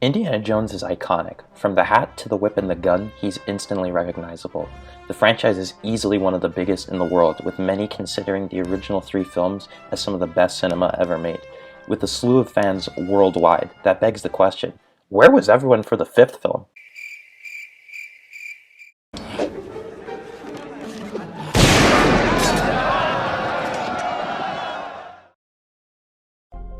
Indiana Jones is iconic. From the hat to the whip and the gun, he's instantly recognizable. The franchise is easily one of the biggest in the world, with many considering the original 3 films as some of the best cinema ever made. With a slew of fans worldwide, that begs the question, where was everyone for the 5th film?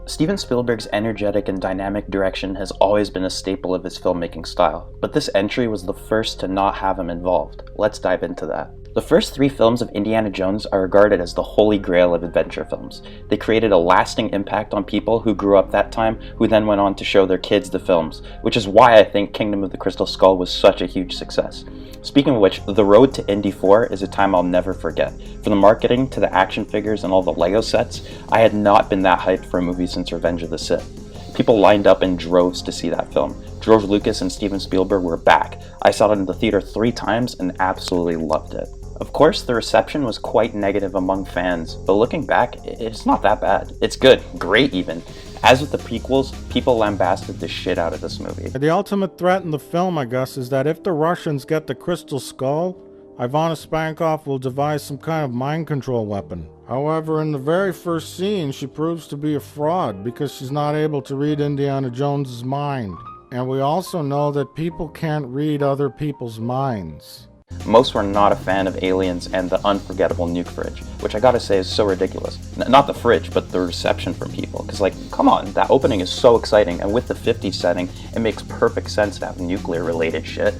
Steven Spielberg's energetic and dynamic direction has always been a staple of his filmmaking style, but this entry was the first to not have him involved. Let's dive into that. The first 3 films of Indiana Jones are regarded as the holy grail of adventure films. They created a lasting impact on people who grew up that time, who then went on to show their kids the films, which is why I think Kingdom of the Crystal Skull was such a huge success. Speaking of which, the road to Indy 4 is a time I'll never forget. From the marketing to the action figures and all the Lego sets, I had not been that hyped for a movie since Revenge of the Sith. People lined up in droves to see that film. George Lucas and Steven Spielberg were back. I saw it in the theater 3 times and absolutely loved it. Of course, the reception was quite negative among fans, but looking back, it's not that bad. It's good, great even. As with the prequels, people lambasted the shit out of this movie. The ultimate threat in the film, I guess, is that if the Russians get the Crystal Skull, Ivana Spankov will devise some kind of mind control weapon. However, in the very first scene, she proves to be a fraud because she's not able to read Indiana Jones's mind. And we also know that people can't read other people's minds. Most were not a fan of Aliens and the unforgettable nuke fridge, which I gotta say is so ridiculous. Not the fridge, but the reception from people. Cause like, come on, that opening is so exciting, and with the 50s setting, it makes perfect sense to have nuclear related shit.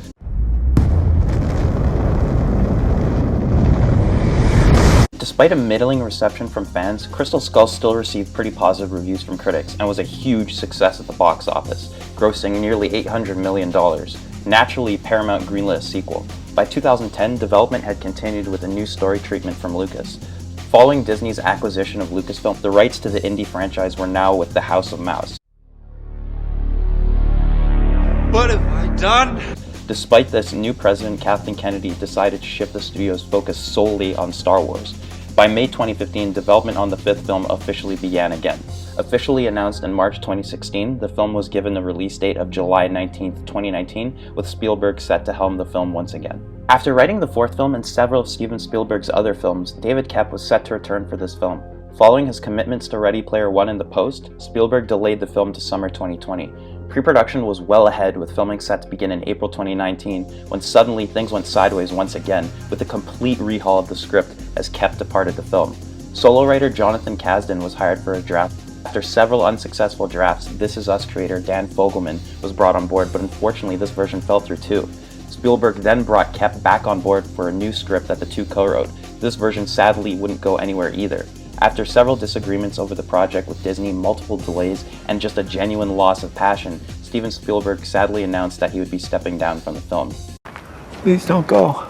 Despite a middling reception from fans, Crystal Skull still received pretty positive reviews from critics and was a huge success at the box office, grossing nearly $800 million. Naturally, Paramount greenlit a sequel. By 2010, development had continued with a new story treatment from Lucas. Following Disney's acquisition of Lucasfilm, the rights to the Indy franchise were now with the House of Mouse. What have I done? Despite this, new president Kathleen Kennedy decided to shift the studio's focus solely on Star Wars. By May 2015, development on the 5th film officially began again. Officially announced in March 2016, the film was given a release date of July 19, 2019, with Spielberg set to helm the film once again. After writing the 4th film and several of Steven Spielberg's other films, David Koepp was set to return for this film. Following his commitments to Ready Player One in the post, Spielberg delayed the film to summer 2020. Pre-production was well ahead, with filming set to begin in April 2019, when suddenly things went sideways once again, with a complete rehaul of the script as Koepp departed the film. Solo writer Jonathan Kasdan was hired for a draft. After several unsuccessful drafts, This Is Us creator Dan Fogelman was brought on board, but unfortunately this version fell through too. Spielberg then brought Koepp back on board for a new script that the two co-wrote. This version sadly wouldn't go anywhere either. After several disagreements over the project with Disney, multiple delays, and just a genuine loss of passion, Steven Spielberg sadly announced that he would be stepping down from the film. Please don't go.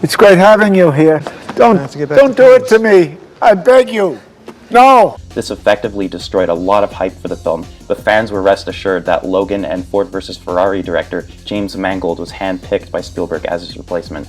It's great having you here. Don't do it to me. I beg you. No! This effectively destroyed a lot of hype for the film, but fans were rest assured that Logan and Ford vs. Ferrari director James Mangold was handpicked by Spielberg as his replacement.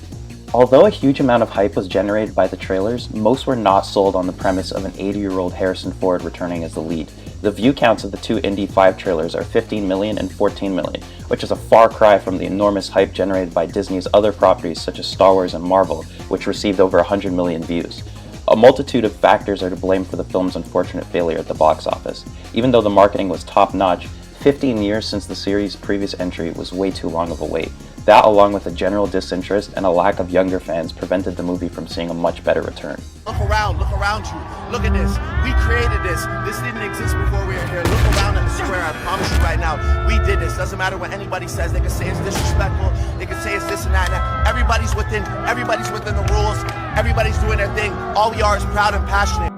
Although a huge amount of hype was generated by the trailers, most were not sold on the premise of an 80-year-old Harrison Ford returning as the lead. The view counts of the 2 Indy 5 trailers are 15 million and 14 million, which is a far cry from the enormous hype generated by Disney's other properties such as Star Wars and Marvel, which received over 100 million views. A multitude of factors are to blame for the film's unfortunate failure at the box office. Even though the marketing was top-notch, 15 years since the series' previous entry was way too long of a wait. That, along with a general disinterest and a lack of younger fans, prevented the movie from seeing a much better return. Look around you. Look at this. We created this. This didn't exist before we were here. Look around in the square. I promise you right now, we did this. Doesn't matter what anybody says. They can say it's disrespectful. They can say it's this and that. Everybody's within the rules. Everybody's doing their thing. All we are is proud and passionate.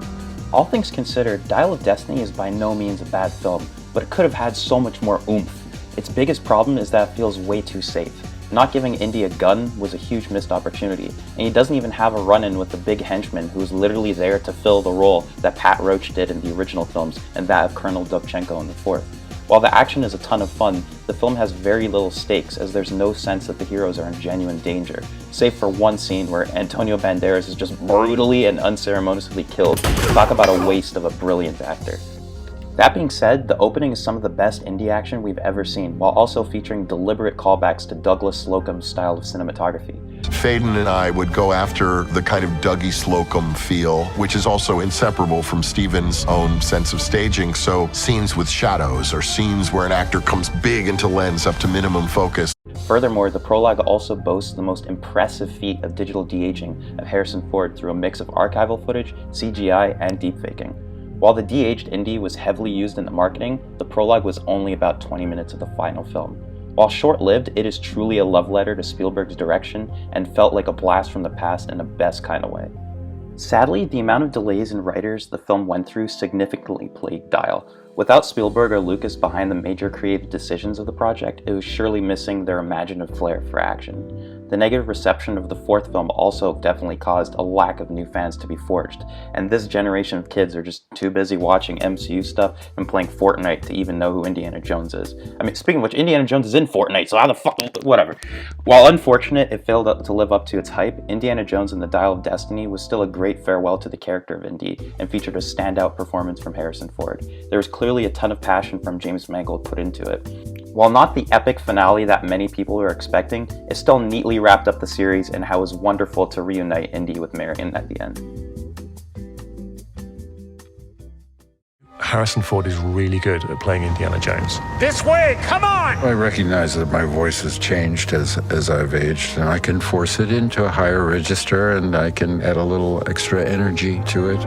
All things considered, Dial of Destiny is by no means a bad film, but it could have had so much more oomph. Its biggest problem is that it feels way too safe. Not giving Indy a gun was a huge missed opportunity, and he doesn't even have a run-in with the big henchman who was literally there to fill the role that Pat Roach did in the original films and that of Colonel Dubchenko in the 4th. While the action is a ton of fun, the film has very little stakes as there's no sense that the heroes are in genuine danger, save for one scene where Antonio Banderas is just brutally and unceremoniously killed. Talk about a waste of a brilliant actor. That being said, the opening is some of the best indie action we've ever seen, while also featuring deliberate callbacks to Douglas Slocum's style of cinematography. Faden and I would go after the kind of Dougie Slocum feel, which is also inseparable from Steven's own sense of staging. So scenes with shadows, or scenes where an actor comes big into lens up to minimum focus. Furthermore, the prologue also boasts the most impressive feat of digital de-aging of Harrison Ford through a mix of archival footage, CGI, and deepfaking. While the de-aged Indy was heavily used in the marketing, the prologue was only about 20 minutes of the final film. While short-lived, it is truly a love letter to Spielberg's direction and felt like a blast from the past in the best kind of way. Sadly, the amount of delays and writers the film went through significantly plagued Dial. Without Spielberg or Lucas behind the major creative decisions of the project, it was surely missing their imaginative flair for action. The negative reception of the fourth film also definitely caused a lack of new fans to be forged, and this generation of kids are just too busy watching MCU stuff and playing Fortnite to even know who Indiana Jones is. I mean, speaking of which, Indiana Jones is in Fortnite, so how the fuck, whatever. While unfortunate it failed to live up to its hype, Indiana Jones and the Dial of Destiny was still a great farewell to the character of Indy, and featured a standout performance from Harrison Ford. There was clearly a ton of passion from James Mangold put into it. While not the epic finale that many people were expecting, it still neatly wrapped up the series and how it was wonderful to reunite Indy with Marion at the end. Harrison Ford is really good at playing Indiana Jones. This way, come on! I recognize that my voice has changed as I've aged, and I can force it into a higher register, and I can add a little extra energy to it.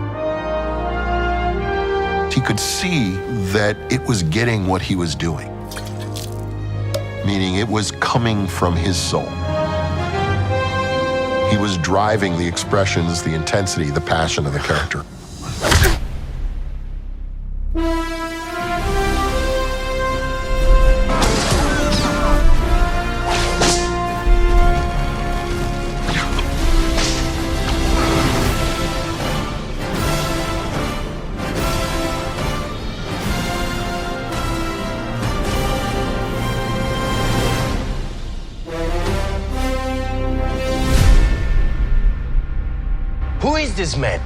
He could see that it was getting what he was doing, meaning it was coming from his soul. He was driving the expressions, the intensity, the passion of the character. Who is this man?